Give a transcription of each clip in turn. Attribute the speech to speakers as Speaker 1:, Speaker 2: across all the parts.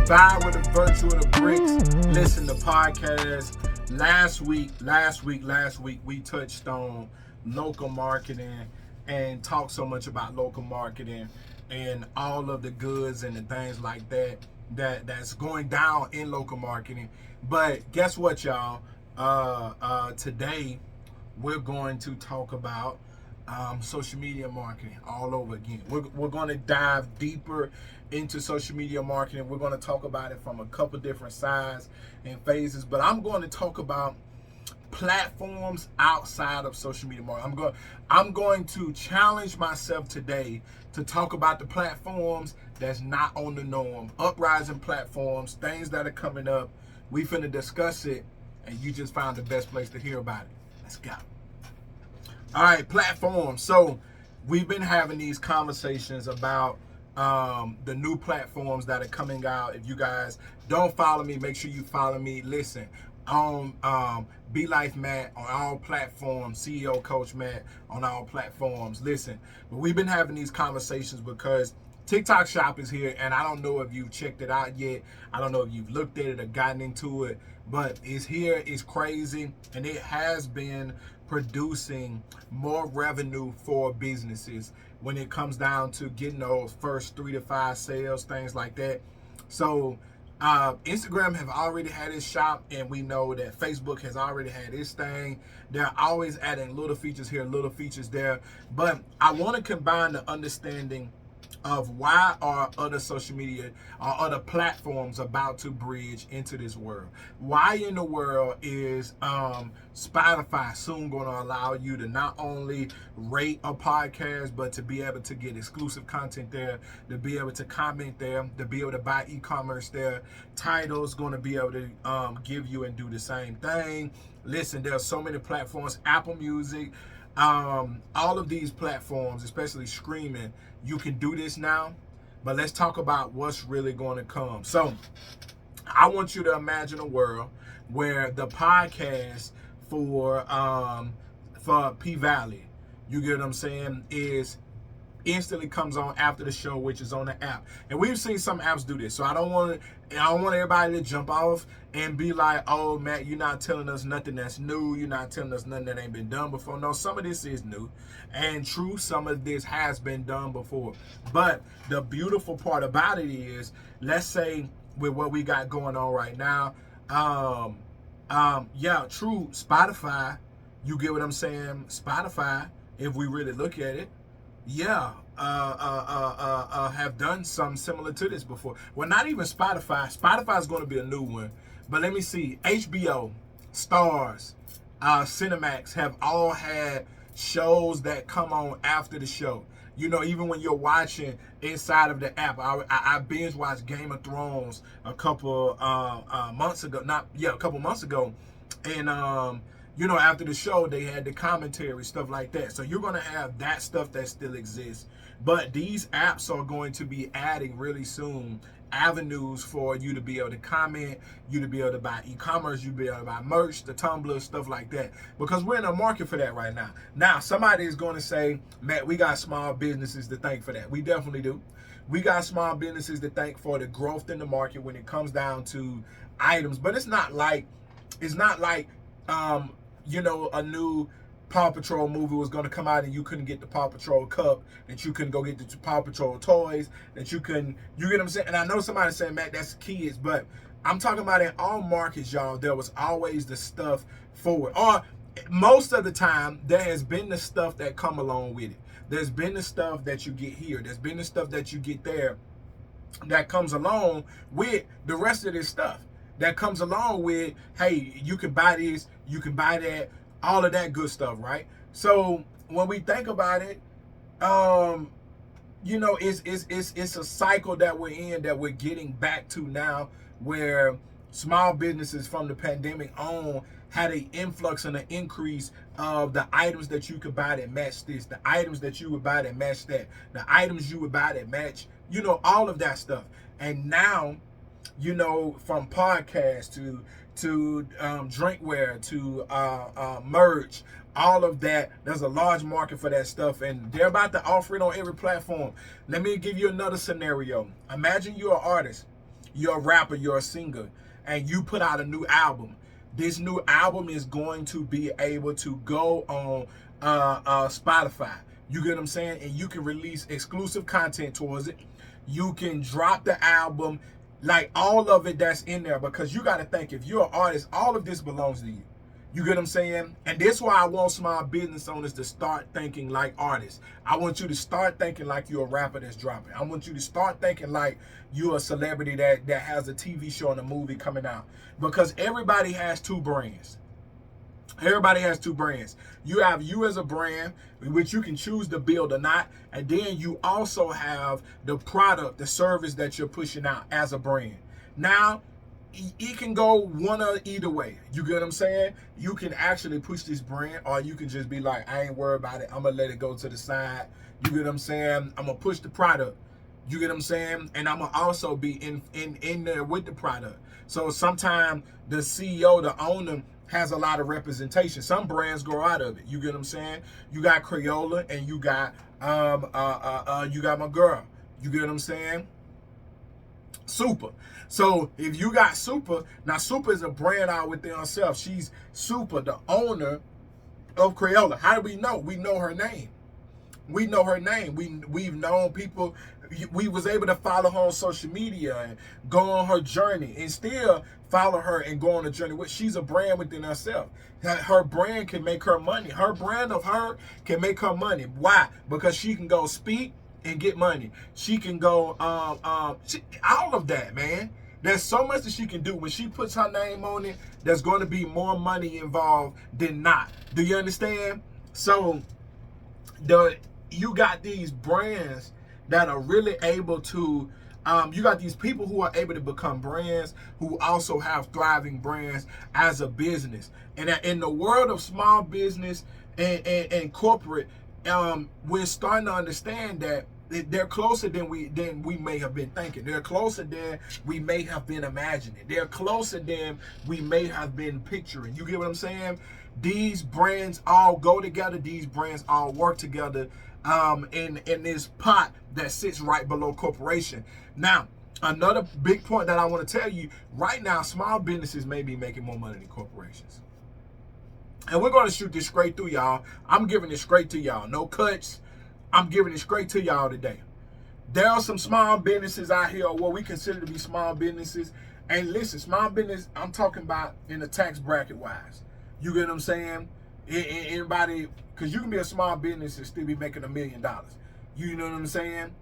Speaker 1: Vibe with the virtue of the bricks. Listen to podcast. Last week, we touched on local marketing and talked so much about local marketing and all of the goods and the things like that's going down in local marketing. But guess what, y'all? Today we're going to talk about social media marketing all over again. We're going to dive deeper into social media marketing. We're going to talk about it from a couple different sides and phases, but I'm going to talk about platforms outside of social media marketing. I'm going to challenge myself today to talk about the platforms that's not on the norm, uprising platforms, things that are coming up. We finna discuss it, and you just found the best place to hear about it. Let's go. All right, platforms. So we've been having these conversations about the new platforms that are coming out. If you guys don't follow me, make sure you follow me. Listen, on Be Life Matt on all platforms, CEO Coach Matt on all platforms. Listen, but we've been having these conversations because TikTok Shop is here, and I don't know if you've checked it out yet. I don't know if you've looked at it or gotten into it, but it's here. It's crazy, and it has been producing more revenue for businesses when it comes down to getting those first 3 to 5 sales, things like that. So Instagram have already had its shop, and we know that Facebook has already had its thing. They're always adding little features here, little features there. But I want to combine the understanding of why are other social media or other platforms about to bridge into this world. Why in the world is Spotify soon going to allow you to not only rate a podcast, but to be able to get exclusive content there, to be able to comment there, to be able to buy e-commerce there. Tidal's going to be able to give you and do the same thing. Listen, there's so many platforms, Apple Music, all of these platforms, especially streaming, you can do this now. But let's talk about what's really going to come. So I want you to imagine a world where the podcast for P-Valley, you get what I'm saying, is instantly comes on after the show, which is on the app. And we've seen some apps do this. So I don't want everybody to jump off and be like, oh, Matt, you're not telling us nothing that's new. You're not telling us nothing that ain't been done before. No, some of this is new. And true, some of this has been done before. But the beautiful part about it is, let's say with what we got going on right now, yeah, true, Spotify, you get what I'm saying? Spotify, if we really look at it, yeah, have done something similar to this before. Well, not even Spotify. Spotify is going to be a new one. But let me see. HBO, Stars, Cinemax have all had shows that come on after the show. You know, even when you're watching inside of the app, I binge watched Game of Thrones a couple months ago. A couple months ago, and you know, after the show, they had the commentary, stuff like that. So you're going to have that stuff that still exists. But these apps are going to be adding really soon avenues for you to be able to comment, you to be able to buy e-commerce, you to be able to buy merch, the Tumblr, stuff like that. Because we're in a market for that right now. Now, somebody is going to say, Matt, we got small businesses to thank for that. We definitely do. We got small businesses to thank for the growth in the market when it comes down to items. But it's not like, you know, a new Paw Patrol movie was going to come out and you couldn't get the Paw Patrol cup, that you couldn't go get the Paw Patrol toys, that you get what I'm saying? And I know somebody's saying, Matt, that's kids, but I'm talking about in all markets, y'all, there was always the stuff for it. Or most of the time, there has been the stuff that come along with it. There's been the stuff that you get here. There's been the stuff that you get there that comes along with the rest of this stuff. That comes along with, hey, you can buy this, you can buy that, all of that good stuff, right? So when we think about it, you know, it's a cycle that we're in, that we're getting back to now, where small businesses from the pandemic on had an influx and an increase of the items that you could buy that match this, the items that you would buy that match that, the items you would buy that match, you know, all of that stuff. And now, you know, from podcasts to drinkware to merch, all of that, there's a large market for that stuff, and they're about to offer it on every platform. Let me give you another scenario. Imagine you're an artist you're a rapper, you're a singer, and you put out a new album. This new album is going to be able to go on Spotify. You get what I'm saying? And you can release exclusive content towards it. You can drop the album, like all of it that's in there, because you got to think, if you're an artist, all of this belongs to you. You get what I'm saying? And that's why I want small business owners to start thinking like artists. I want you to start thinking like you're a rapper that's dropping. I want you to start thinking like you're a celebrity that has a TV show and a movie coming out. Because everybody has two brands. Everybody has two brands. You have you as a brand, which you can choose to build or not. And then you also have the product, the service that you're pushing out as a brand. Now, it can go one or either way. You get what I'm saying? You can actually push this brand, or you can just be like, I ain't worried about it. I'm going to let it go to the side. You get what I'm saying? I'm going to push the product. You get what I'm saying? And I'm going to also be in there with the product. So sometimes the CEO, the owner, has a lot of representation. Some brands grow out of it. You get what I'm saying? You got Crayola and you got my girl. You get what I'm saying? Super. So if you got Super, now Super is a brand out within herself. She's Super, the owner of Crayola. How do we know? We know her name. We know her name. We've known people. We was able to follow her on social media and go on her journey and still follow her and go on a journey. She's a brand within herself. Her brand can make her money. Her brand of her can make her money. Why? Because she can go speak and get money. She can go all of that, man. There's so much that she can do. When she puts her name on it, there's going to be more money involved than not. Do you understand? So you got these brands that are really able to, you got these people who are able to become brands, who also have thriving brands as a business. And in the world of small business and corporate, we're starting to understand that they're closer than we may have been thinking. They're closer than we may have been imagining. They're closer than we may have been picturing. You get what I'm saying? These brands all go together. These brands all work together in this pot that sits right below corporation. Now, another big point that I want to tell you, right now, small businesses may be making more money than corporations. And we're going to shoot this straight through, y'all. I'm giving it straight to y'all. No cuts. I'm giving it straight to y'all today. There are some small businesses out here, what we consider to be small businesses. And listen, small business, I'm talking about in the tax bracket wise. You get what I'm saying? Anybody, because you can be a small business and still be making $1 million. You know what I'm saying?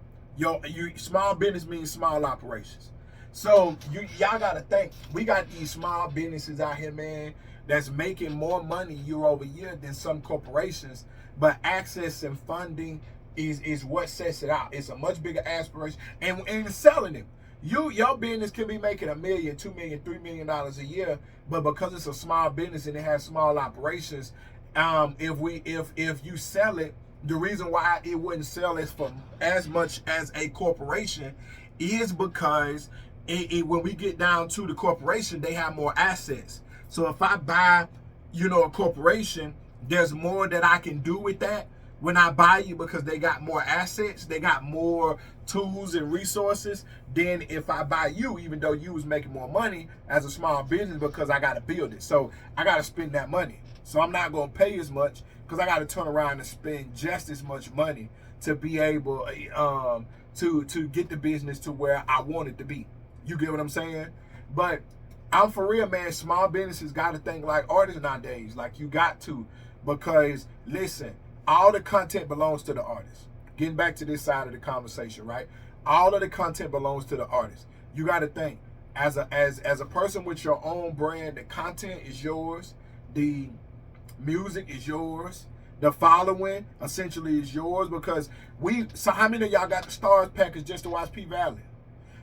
Speaker 1: Small business means small operations. So y'all got to think, we got these small businesses out here, man, that's making more money year over year than some corporations. But access and funding is what sets it out. It's a much bigger aspiration, and selling it. Your business could be making $1 million, $2 million, $3 million a year, but because it's a small business and it has small operations, if you sell it, the reason why it wouldn't sell as much as a corporation is because when we get down to the corporation, they have more assets. So if I buy, a corporation, there's more that I can do with that when I buy you, because they got more assets, they got more tools and resources than if I buy you, even though you was making more money as a small business, because I got to build it. So I got to spend that money. So I'm not going to pay as much because I got to turn around and spend just as much money to be able to get the business to where I want it to be. You get what I'm saying? But I'm for real, man. Small businesses got to think like artists nowadays. Like, you got to, because listen, all the content belongs to the artist. Getting back to this side of the conversation, right? All of the content belongs to the artist. You got to think, as a person with your own brand, the content is yours, the music is yours, the following essentially is yours, because so how many of y'all got the Stars package just to watch P Valley?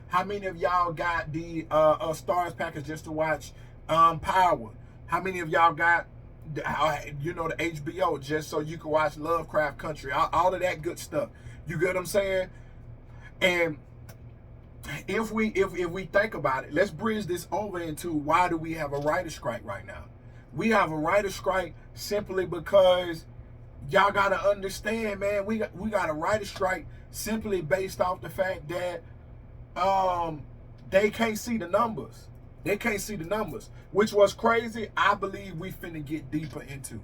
Speaker 1: How many of y'all got the Stars package just to watch Power? How many of y'all got the HBO just so you can watch Lovecraft Country? All of that good stuff. You get what I'm saying? And if we think about it, let's bridge this over into, why do we have a writer's strike right now? We have a writer's strike simply because y'all gotta understand, man. We got a writer's strike simply based off the fact that they can't see the numbers. They can't see the numbers. Which was crazy. I believe we finna get deeper into.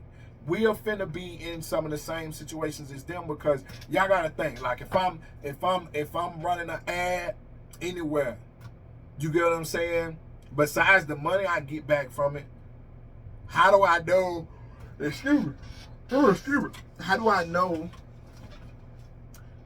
Speaker 1: We are finna be in some of the same situations as them, because y'all gotta think, like, if I'm running an ad anywhere, you get what I'm saying? Besides the money I get back from it, how do I know? Excuse me. How do I know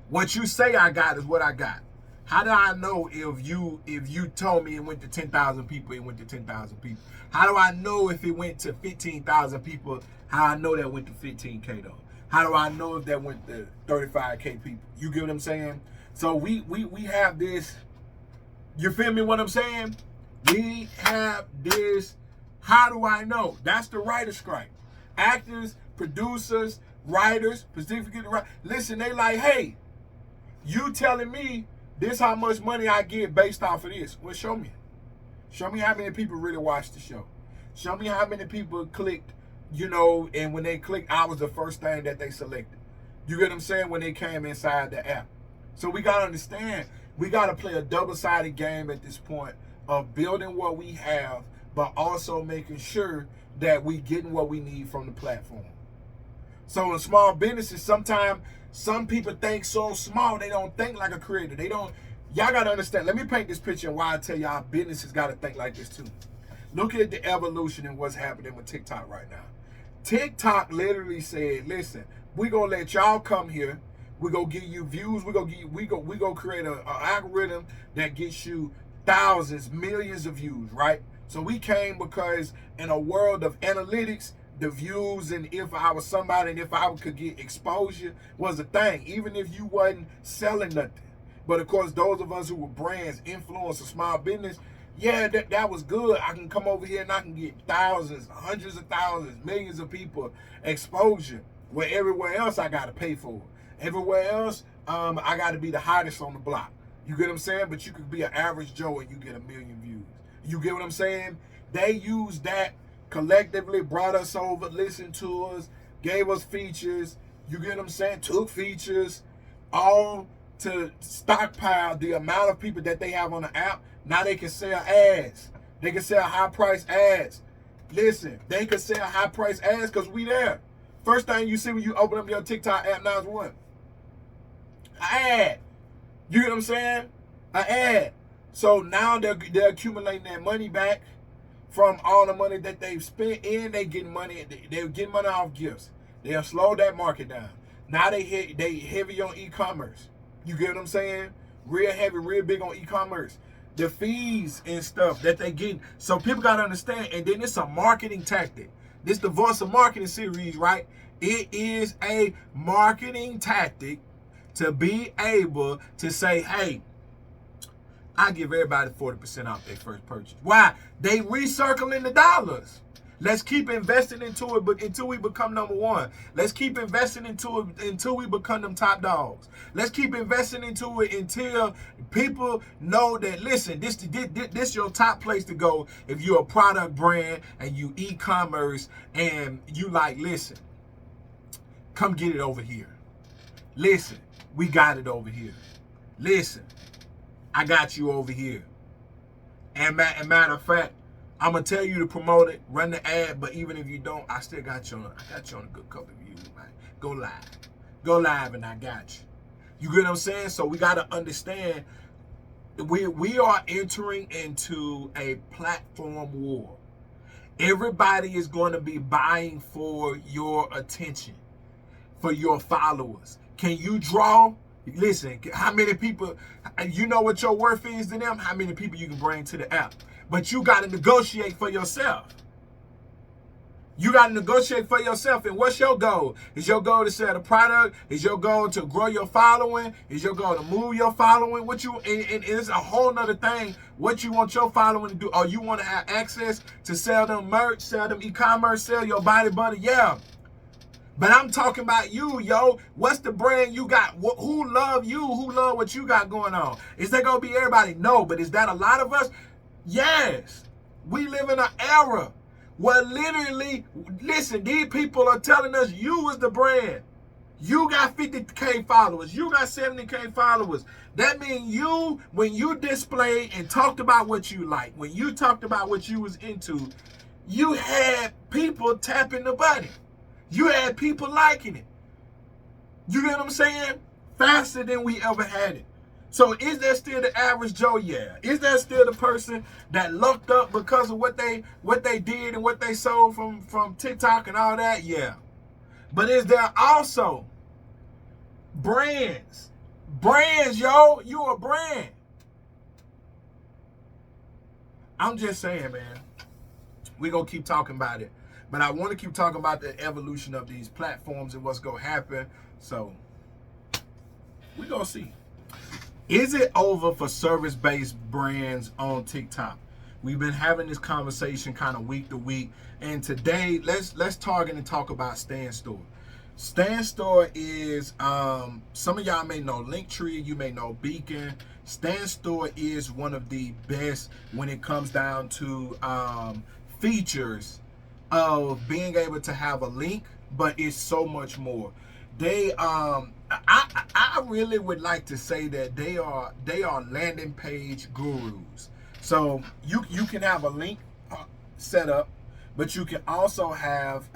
Speaker 1: what you say I got is what I got? How do I know if you told me it went to 10,000 people, it went to 10,000 people? How do I know if it went to 15,000 people? How I know that went to 15K though? How do I know if that went to 35K people? You get what I'm saying? So we have this. You feel me? What I'm saying? We have this. How do I know? That's the writer's strike. Actors, producers, writers, specifically the writers. Listen, they like, hey, you telling me this how much money I get based off of this? Well, show me. Show me how many people really watched the show. Show me how many people clicked, and when they clicked, I was the first thing that they selected. You get what I'm saying? When they came inside the app. So we got to understand, we got to play a double-sided game at this point of building what we have, but also making sure that we getting what we need from the platform. So in small businesses, sometimes some people think so small, they don't think like a creator. Y'all got to understand. Let me paint this picture and why I tell y'all businesses got to think like this too. Look at the evolution and what's happening with TikTok right now. TikTok literally said, listen, we going to let y'all come here. We going to give you views. We going to create an algorithm that gets you thousands, millions of views, right? So we came because in a world of analytics, the views and if I was somebody and if I could get exposure was a thing, even if you wasn't selling nothing. But of course, those of us who were brands, influencers, small business, yeah, that was good. I can come over here and I can get thousands, hundreds of thousands, millions of people exposure, where everywhere else I got to pay for it. Everywhere else, I got to be the hottest on the block. You get what I'm saying? But you could be an average Joe and you get 1 million views. You get what I'm saying? They used that collectively, brought us over, listened to us, gave us features. You get what I'm saying? Took features, all to stockpile the amount of people that they have on the app. Now they can sell ads. They can sell high-priced ads. Listen, they can sell high-priced ads because we there. First thing you see when you open up your TikTok app now is what? An ad. You get what I'm saying? An ad. So now they're accumulating that money back from all the money that they've spent, and they're getting money off gifts. They'll slow that market down. Now they heavy on e-commerce. You get what I'm saying? Real heavy, real big on e-commerce. The fees and stuff that they get. So people got to understand, and then it's a marketing tactic. This the Voice of Marketing series, right? It is a marketing tactic to be able to say, hey, I give everybody 40% off their first purchase. Why? They recircling the dollars. Let's keep investing into it, but until we become number one. Let's keep investing into it until we become them top dogs. Let's keep investing into it until people know that, listen, this your top place to go if you're a product brand and you e-commerce and you like, listen, come get it over here. Listen, we got it over here. Listen, I got you over here. And matter of fact, I'm gonna tell you to promote it, run the ad, but even if you don't, I still got you on. I got you on a good couple of views, man. Go live, and I got you. You get what I'm saying? So we gotta understand, we are entering into a platform war. Everybody is going to be buying for your attention, for your followers. Can you draw? Listen, how many people, you know what your worth is to them? How many people you can bring to the app? But you got to negotiate for yourself. You got to negotiate for yourself. And what's your goal? Is your goal to sell the product? Is your goal to grow your following? Is your goal to move your following? And it's a whole nother thing. What you want your following to do? Or you want to have access to sell them merch, sell them e-commerce, sell your body butter? Yeah. But I'm talking about you, yo. What's the brand you got? Who love you? Who love what you got going on? Is that going to be everybody? No. But is that a lot of us? Yes. We live in an era where literally, listen, these people are telling us you is the brand. You got 50K followers. You got 70K followers. That means you, when you displayed and talked about what you like, when you talked about what you was into, you had people tapping the button. You had people liking it. You get what I'm saying? Faster than we ever had it. So is that still the average Joe? Yeah. Is that still the person that lucked up because of what they did and what they sold from TikTok and all that? Yeah. But is there also brands? Brands, yo. You a brand. I'm just saying, man. We're going to keep talking about it. But I want to keep talking about the evolution of these platforms and what's going to happen. So, we're going to see. Is it over for service-based brands on TikTok? We've been having this conversation kind of week to week. And today, let's target and talk about Stan Store. Stan Store is, some of y'all may know Linktree, you may know Beacon. Stan Store is one of the best when it comes down to features of being able to have a link, but it's so much more. They I really would like to say that they are landing page gurus. So you can have a link set up, but you can also have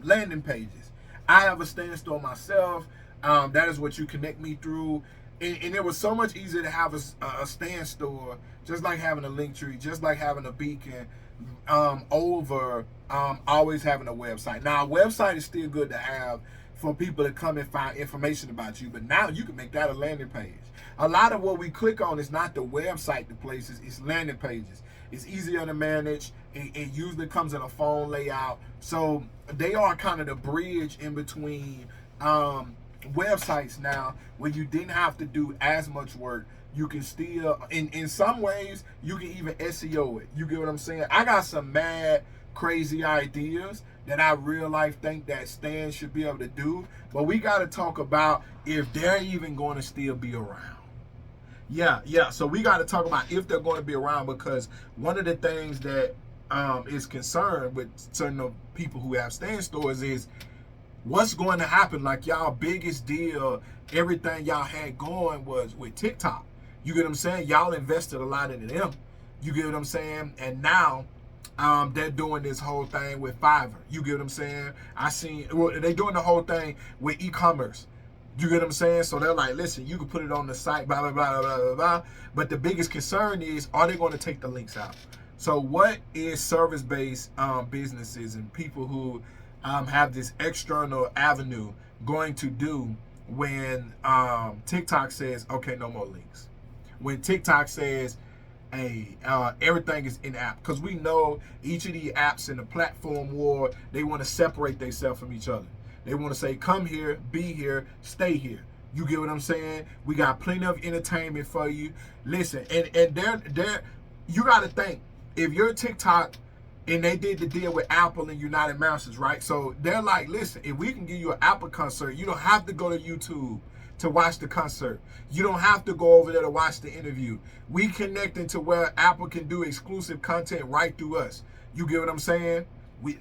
Speaker 1: landing pages. I have a Stan Store myself. That is what you connect me through. And it was so much easier to have a Stan Store, just like having a Linktree, just like having a Beacon, over always having a website. Now, a website is still good to have for people to come and find information about you, but now you can make that a landing page. A lot of what we click on is not the website, the places, it's landing pages. It's easier to manage. It usually comes in a phone layout. So they are kind of the bridge in between websites now, where you didn't have to do as much work. You can still, in some ways, you can even SEO it. You get what I'm saying? I got some mad, crazy ideas that I real life think that Stan should be able to do. But we got to talk about if they're even going to still be around. Yeah. So we got to talk about if they're going to be around, because one of the things that is concerned with certain people who have Stan stores is what's going to happen. Like, y'all biggest deal, everything y'all had going was with TikTok. You get what I'm saying? Y'all invested a lot into them. You get what I'm saying? And now they're doing this whole thing with Fiverr. You get what I'm saying? They're doing the whole thing with e-commerce. You get what I'm saying? So they're like, listen, you can put it on the site, blah, blah, blah, blah, blah, blah. But the biggest concern is, are they going to take the links out? So what is service-based businesses and people who have this external avenue going to do when TikTok says, okay, no more links? When TikTok says, hey, everything is in-app. Because we know each of the apps in the platform war, they want to separate themselves from each other. They want to say, come here, be here, stay here. You get what I'm saying? We got plenty of entertainment for you. Listen, and they're you got to think, if you're TikTok and they did the deal with Apple and United Masters, right? So they're like, listen, if we can give you an Apple concert, you don't have to go to YouTube to watch the concert. You don't have to go over there to watch the interview. We connecting to where Apple can do exclusive content right through us. You get what I'm saying?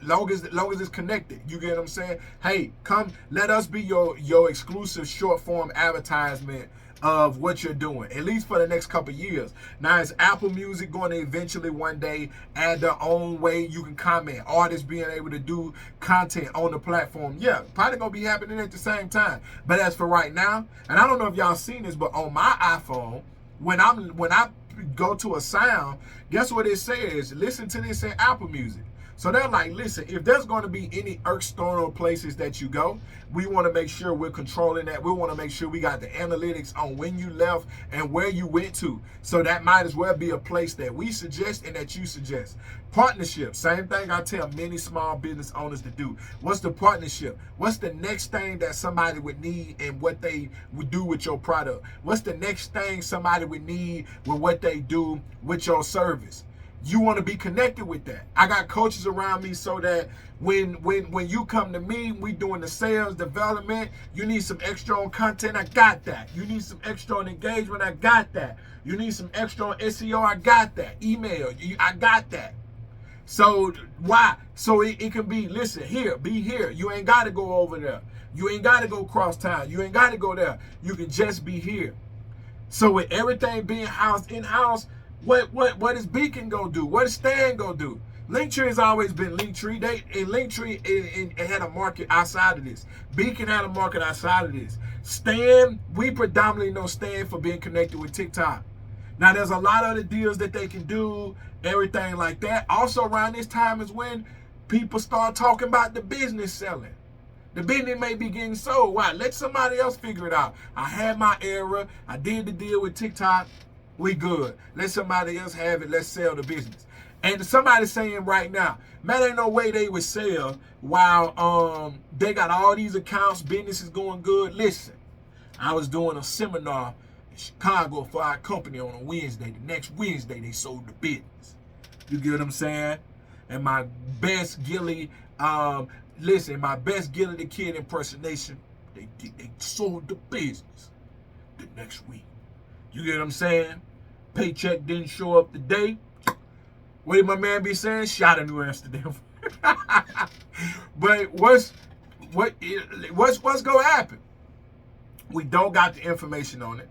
Speaker 1: Long as it's connected. You get what I'm saying? Hey, come, let us be your exclusive short form advertisement of what you're doing, at least for the next couple years. Now, is Apple Music going to eventually one day add their own way you can comment? Artists being able to do content on the platform? Yeah, probably going to be happening at the same time. But as for right now, and I don't know if y'all seen this, but on my iPhone, when I go to a sound, guess what it says? Listen to this in Apple Music. So they're like, listen, if there's going to be any external places that you go, we want to make sure we're controlling that. We want to make sure we got the analytics on when you left and where you went to. So that might as well be a place that we suggest and that you suggest. Partnership, same thing I tell many small business owners to do. What's the partnership? What's the next thing that somebody would need and what they would do with your product? What's the next thing somebody would need with what they do with your service? You want to be connected with that. I got coaches around me so that when you come to me, we doing the sales development, you need some extra on content, I got that. You need some extra on engagement, I got that. You need some extra on SEO, I got that. Email, I got that. So why? So it can be, listen, here, be here. You ain't got to go over there. You ain't got to go cross town. You ain't got to go there. You can just be here. So with everything being housed in-house, what is Beacon gonna do? What is Stan gonna do? Linktree has always been Linktree. Linktree it had a market outside of this. Beacon had a market outside of this. Stan, we predominantly know Stan for being connected with TikTok. Now there's a lot of other deals that they can do, everything like that. Also around this time is when people start talking about the business selling. The business may be getting sold. Why? Let somebody else figure it out. I had my era. I did the deal with TikTok. We good. Let somebody else have it. Let's sell the business. And somebody saying right now, man, ain't no way they would sell while they got all these accounts, business is going good. Listen, I was doing a seminar in Chicago for our company on a Wednesday. The next Wednesday, they sold the business. You get what I'm saying? And my best Gilly, listen, my best Gilly the Kid impersonation, they sold the business the next week. You get what I'm saying? Paycheck didn't show up today. What did my man be saying? Shot in New Amsterdam. But what's gonna happen? We don't got the information on it.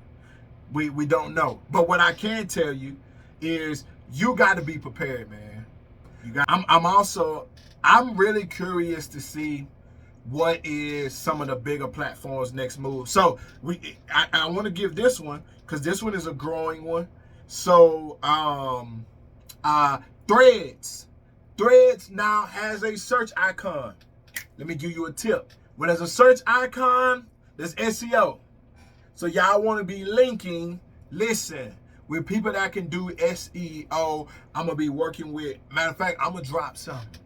Speaker 1: We don't know. But what I can tell you is you got to be prepared, man. I'm really curious to see what is some of the bigger platforms' next move. So I want to give this one because this one is a growing one. So Threads now has a search icon. Let me give you a tip. When there's a search icon, there's SEO. So y'all want to be linking, listen, with people that can do SEO. I'm going to be working with, matter of fact, I'm going to drop something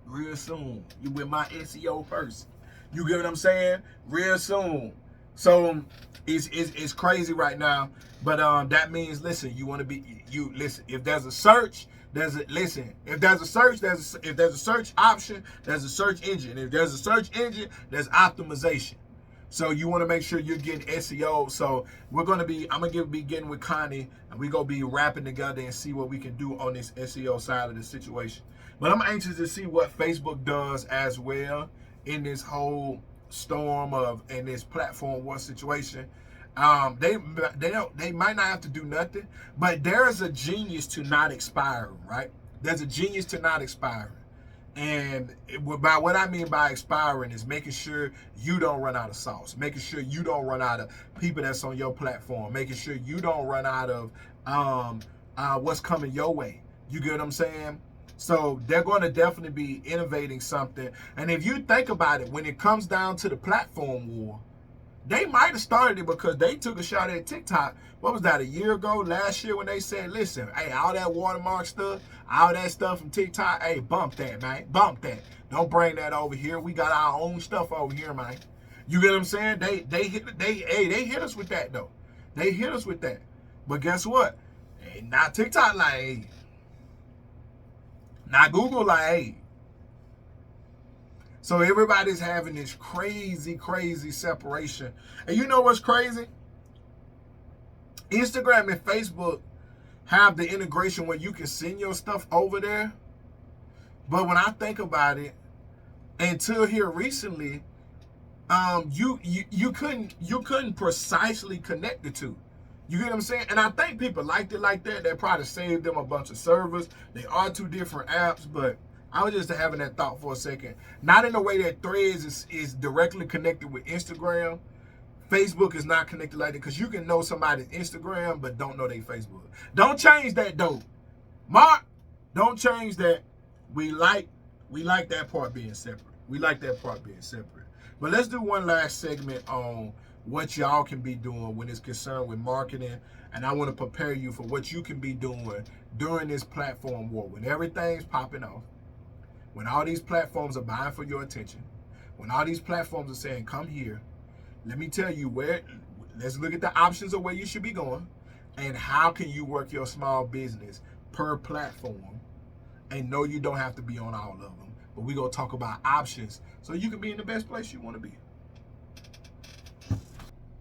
Speaker 1: real soon. You with my SEO person. You get what I'm saying? Real soon. So it's crazy right now. But that means, listen, you want to be, listen, if there's a search, if there's a search option, there's a search engine. If there's a search engine, there's optimization. So you want to make sure you're getting SEO. So I'm going to be getting with Connie, and we're going to be rapping together and see what we can do on this SEO side of the situation. But I'm anxious to see what Facebook does as well in this whole storm in this platform war situation. They might not have to do nothing, but there's a genius to not expiring, right? There's a genius to not expiring. And by what I mean by expiring is making sure you don't run out of sauce, making sure you don't run out of people that's on your platform, making sure you don't run out of what's coming your way. You get what I'm saying? So they're going to definitely be innovating something. And if you think about it, when it comes down to the platform war, they might have started it because they took a shot at TikTok. What was that, a year ago, last year, when they said, listen, hey, all that watermark stuff, all that stuff from TikTok, hey, bump that, man. Bump that. Don't bring that over here. We got our own stuff over here, man. You get what I'm saying? They hit us with that, though. They hit us with that. But guess what? Hey, not TikTok like, hey. Not Google like, hey. So everybody's having this crazy separation. And you know what's crazy? Instagram and Facebook have the integration where you can send your stuff over there. But when I think about it, until here recently, you couldn't precisely connect the two. You get what I'm saying? And I think people liked it like that. They probably saved them a bunch of servers. They are two different apps, but I was just having that thought for a second. Not in the way that Threads is directly connected with Instagram. Facebook is not connected like that because you can know somebody's Instagram but don't know their Facebook. Don't change that though. Mark, don't change that. We like that part being separate. We like that part being separate. But let's do one last segment on what y'all can be doing when it's concerned with marketing. And I want to prepare you for what you can be doing during this platform war. When everything's popping off, when all these platforms are buying for your attention, when all these platforms are saying, come here, let me tell you let's look at the options of where you should be going and how can you work your small business per platform and know you don't have to be on all of them. But we're going to talk about options so you can be in the best place you want to be.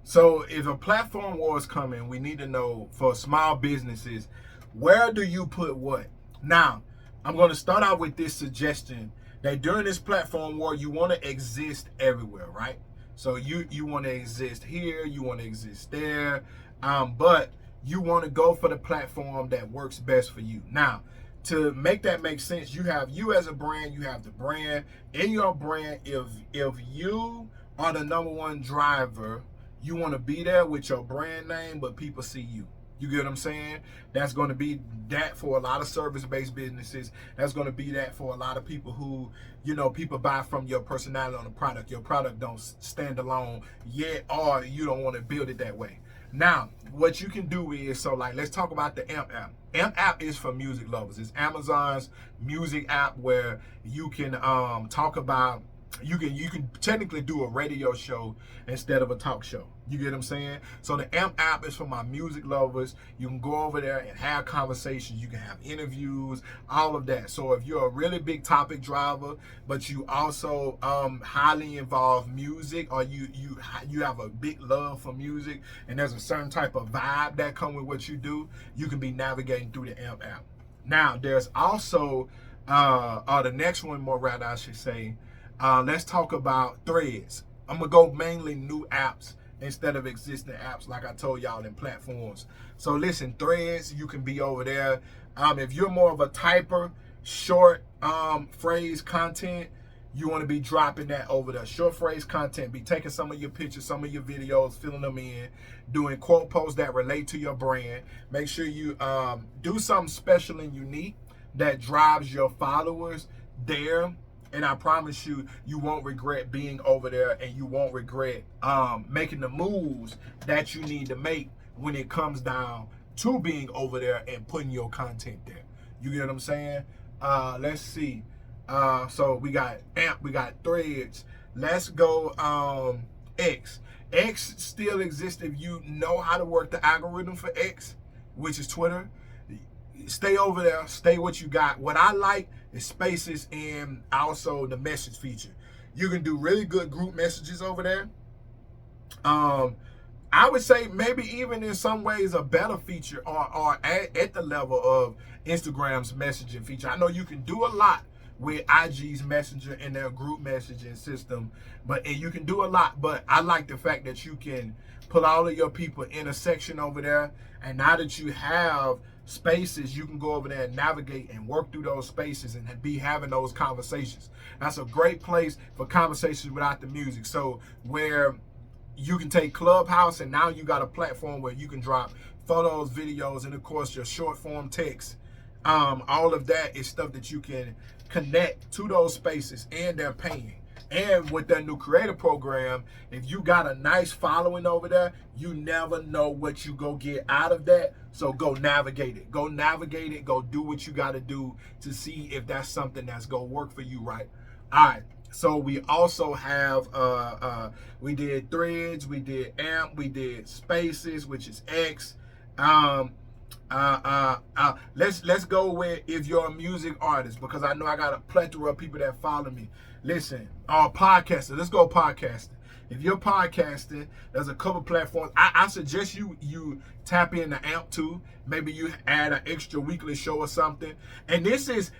Speaker 1: So if a platform war is coming, we need to know for small businesses, where do you put what? Now, I'm going to start out with this suggestion that during this platform war, you want to exist everywhere, right? So you want to exist here, you want to exist there, but you want to go for the platform that works best for you. Now, to make that make sense, you have you as a brand, you have the brand. In your brand, if you are the number one driver, you want to be there with your brand name, but people see you. You get what I'm saying? That's going to be that for a lot of service-based businesses. That's going to be that for a lot of people who, people buy from your personality on the product. Your product don't stand alone yet, or you don't want to build it that way. Now, what you can do is, so like, let's talk about the AMP app. AMP app is for music lovers. It's Amazon's music app where you can talk about, you can technically do a radio show instead of a talk show. You get what I'm saying? So the AMP app is for my music lovers. You can go over there and have conversations. You can have interviews, all of that. So if you're a really big topic driver, but you also highly involved music, or you have a big love for music, and there's a certain type of vibe that come with what you do, you can be navigating through the AMP app. Now, there's also the next one, more rather I should say, let's talk about Threads. I'm gonna go mainly new apps instead of existing apps, like I told y'all, in platforms. So listen, Threads, you can be over there. If you're more of a typer, short phrase content, you want to be dropping that over there. Short phrase content, be taking some of your pictures, some of your videos, filling them in, doing quote posts that relate to your brand. Make sure you do something special and unique that drives your followers there. And I promise you, you won't regret being over there, and you won't regret making the moves that you need to make when it comes down to being over there and putting your content there. You get what I'm saying? Let's see. So we got AMP, we got Threads. Let's go X. X still exists if you know how to work the algorithm for X, which is Twitter. Stay over there, stay what you got. What I like is Spaces and also the message feature. You can do really good group messages over there. I would say maybe even in some ways a better feature, or at the level of Instagram's messaging feature. I know you can do a lot with IG's messenger and their group messaging system, and you can do a lot, but I like the fact that you can put all of your people in a section over there, and now that you have Spaces, you can go over there and navigate and work through those spaces and be having those conversations. That's a great place for conversations without the music. So where you can take Clubhouse, and now you got a platform where you can drop photos, videos, and of course your short form text. All of that is stuff that you can connect to those spaces, and they're paying. And with that new creator program, if you got a nice following over there, you never know what you go get out of that. So go navigate it. Go navigate it. Go do what you got to do to see if that's something that's going to work for you, right? All right. So we also have, we did Threads, we did AMP, we did Spaces, which is X. Let's go with if you're a music artist, because I know I got a plethora of people that follow me. Listen, podcaster. Let's go podcasting. If you're podcasting, there's a couple platforms. I suggest you tap into AMP too. Maybe you add an extra weekly show or something. And this is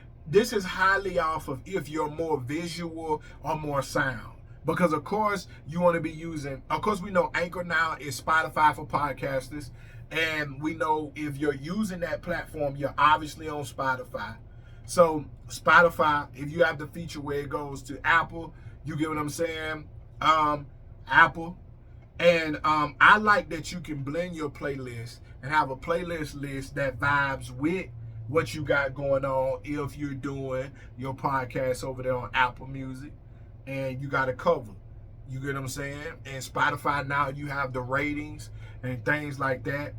Speaker 1: highly off of if you're more visual or more sound. Because of course you want to be using, of course we know Anchor now is Spotify for podcasters. And we know if you're using that platform, you're obviously on Spotify. So Spotify, if you have the feature where it goes to Apple, you get what I'm saying? Apple. And I like that you can blend your playlist and have a playlist list that vibes with what you got going on if you're doing your podcast over there on Apple Music and you got a cover. You get what I'm saying? And Spotify now, you have the ratings and things like that.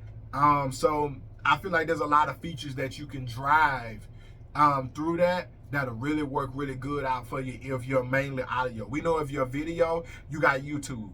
Speaker 1: So I feel like there's a lot of features that you can drive through that'll really work really good out for you if you're mainly audio. We know if you're video, you got YouTube.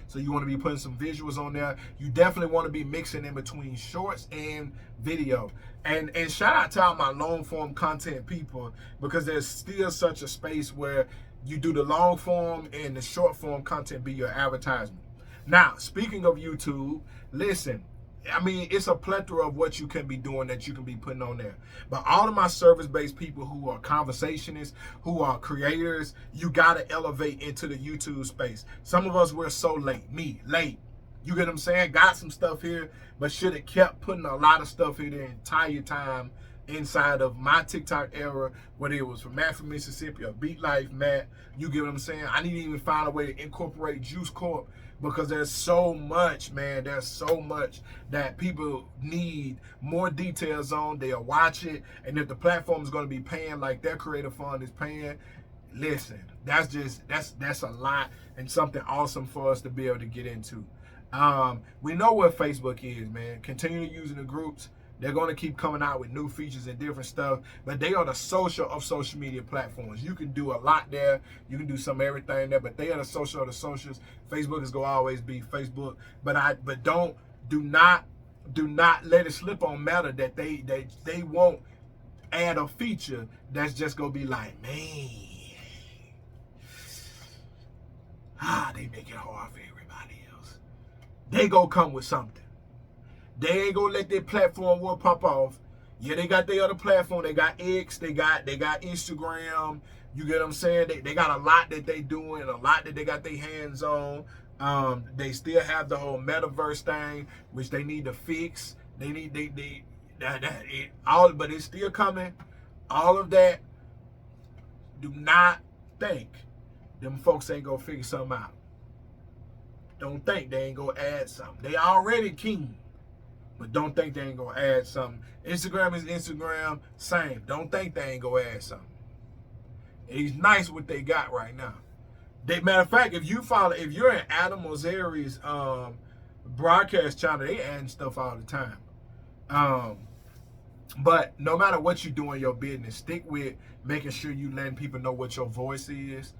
Speaker 1: So you want to be putting some visuals on there. You definitely want to be mixing in between shorts and video. And shout out to all my long form content people, because there's still such a space where you do the long form and the short form content be your advertisement. Now, speaking of YouTube, listen, I mean, it's a plethora of what you can be doing that you can be putting on there. But all of my service-based people who are conversationists, who are creators, you got to elevate into the YouTube space. Some of us, we're so late. Me, late. You get what I'm saying? Got some stuff here, but should have kept putting a lot of stuff here the entire time inside of my TikTok era, whether it was from Matt from Mississippi or Beat Life Matt. You get what I'm saying? I need to even find a way to incorporate Juice Corp, because there's so much, man. There's so much that people need more details on. They'll watch it, and if the platform is going to be paying like their creative fund is paying, listen, that's a lot and something awesome for us to be able to get into. We know what Facebook is, man. Continue using the groups. They're going to keep coming out with new features and different stuff, but they are the social of social media platforms. You can do a lot there. You can do some everything there, but they are the social of the socials. Facebook is going to always be Facebook, but do not let it slip on Meta that they won't add a feature that's just going to be like, man, they make it hard for everybody else. They gonna come with something. They ain't gonna let their platform war pop off. Yeah, they got their other platform. They got X. They got Instagram. You get what I'm saying? They got a lot that they doing, a lot that they got their hands on. They still have the whole metaverse thing, which they need to fix. But it's still coming. All of that. Do not think them folks ain't gonna figure something out. Don't think they ain't gonna add something. They already king. But don't think they ain't gonna add something. Instagram is Instagram, same. Don't think they ain't gonna add something. It's nice what they got right now. Matter of fact, if you're in Adam Mosseri's broadcast channel, they adding stuff all the time. But no matter what you do in your business, stick with making sure you letting people know what your voice is.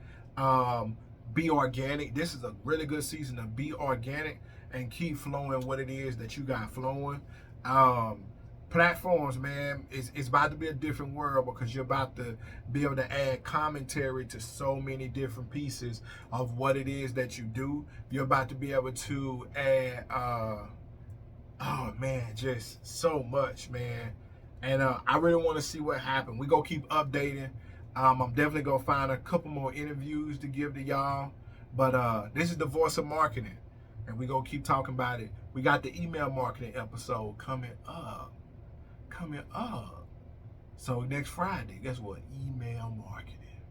Speaker 1: Be organic. This is a really good season to be organic and keep flowing what it is that you got flowing. Platforms, man, it's about to be a different world, because you're about to be able to add commentary to so many different pieces of what it is that you do. You're about to be able to add, oh man, just so much, man. And I really want to see what happens. We're going to keep updating. I'm definitely going to find a couple more interviews to give to y'all. But this is the voice of marketing, and we're going to keep talking about it. We got the email marketing episode coming up. So next Friday, guess what? Email marketing.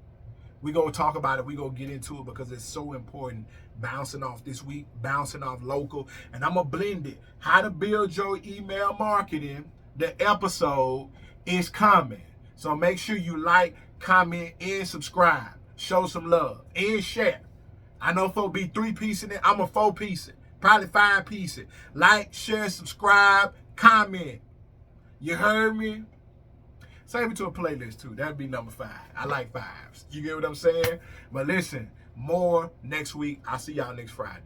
Speaker 1: We're going to talk about it. We're going to get into it because it's so important. Bouncing off this week, bouncing off local. And I'm going to blend it. How to build your email marketing. The episode is coming. So make sure you like, comment, and subscribe. Show some love and share. I know folks be 3-piecing it. I'm a 4-piecing. Probably 5-piecing. Like, share, subscribe, comment. You heard me? Save it to a playlist too. That'd be number 5. I like 5s. You get what I'm saying? But listen, more next week. I'll see y'all next Friday.